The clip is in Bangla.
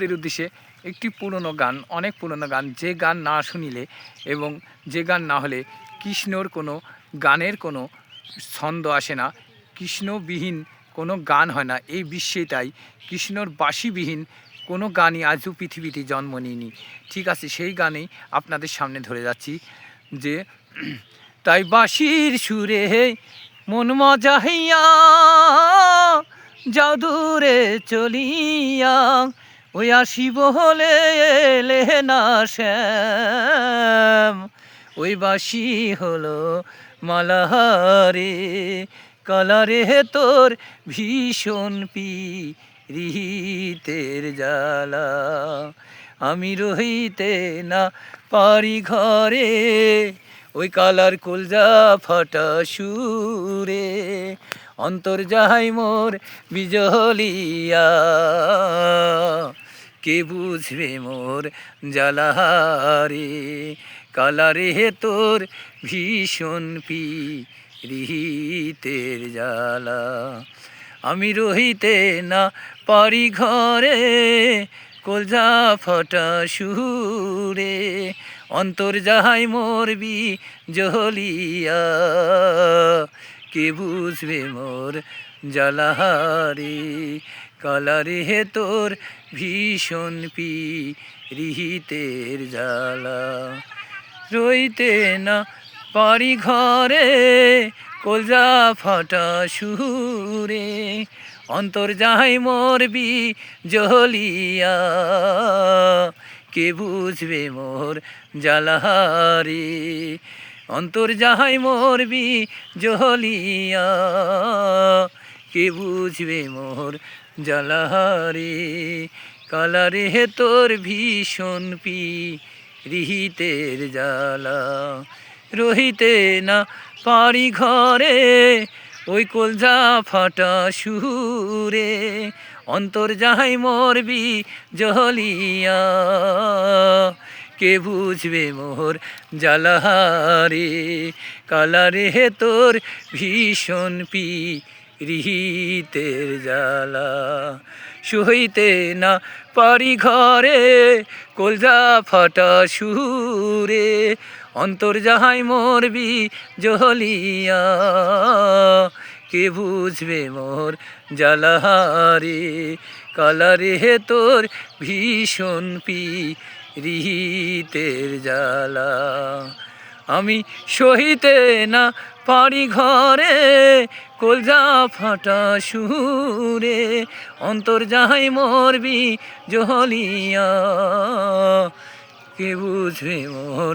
দের উদ্দেশ্যে একটি পুরনো গান, অনেক পুরনো গান, যে গান না শুনিলে এবং যে গান না হলে কৃষ্ণর কোনো গানের কোনো ছন্দ আসে না, কৃষ্ণবিহীন কোনো গান হয় না। এই বিশ্বে তাই কৃষ্ণর বাঁশিবিহীন কোনো গানই আজও পৃথিবীতে জন্ম নিয়নি। ঠিক আছে, সেই গানেই আপনাদের সামনে ধরে যাচ্ছি যে তাই বাঁশির সুরে মন মজা হইয়া যাও দূরে চলিয়া, ওই আসিব হলে এলে না শ্যাম। ওই বাঁশি হলো মালাহারে কালারে তোর ভীষণ পীড়িতের জ্বালা। আমি রহিতে না পারি ঘরে ওই কালার কলজা ফাটা সুরে, অন্তর যাহাই মোর বিজলিয়া, কে বুঝবে মোর জ্বালারে কালারে তোর ভীষণ পীড়িতের জ্বালা। আমি রহিতে না পারি ঘরে কলজা ফাটা সুরে, অন্তর যাহাই মোর বিজলিয়া, কে বুঝবে মোর জ্বালারে কালারে তোর ভীষণ পীড়িতের জ্বালা। রইতে না পারি ঘরে কলজা ফাটা সুরে, অন্তর যাহাই মোর বিজলিয়া, কে বুঝবে মোর জ্বালারে অন্তর যাহাই মোর বিজলিয়া, কে বুঝবে মোর জ্বালারে কালারে তোর ভীষণ পীড়িতের জ্বালা। রহিতে না পারি ঘরে ওই কলজা ফাটা সুরে, অন্তর যাহাই মোর বিজলিয়া, কে বুঝবে মোর জ্বালারে কালারে তোর ভীষণ পীড়িতের জ্বালা। সইতে না পারি ঘরে কলজা ফাটা সুরে, অন্তর যাহাই মোর বিজলিয়া, কে বুঝবে মোর জ্বালারে কালারে তোর ভীষণ পীড়িতের জ্বালা। আমি সহিতে না পারি ঘরে কলজা ফাটা সুরে, অন্তর যাহাই মোর বিজলিয়া, কে বুঝবে মোর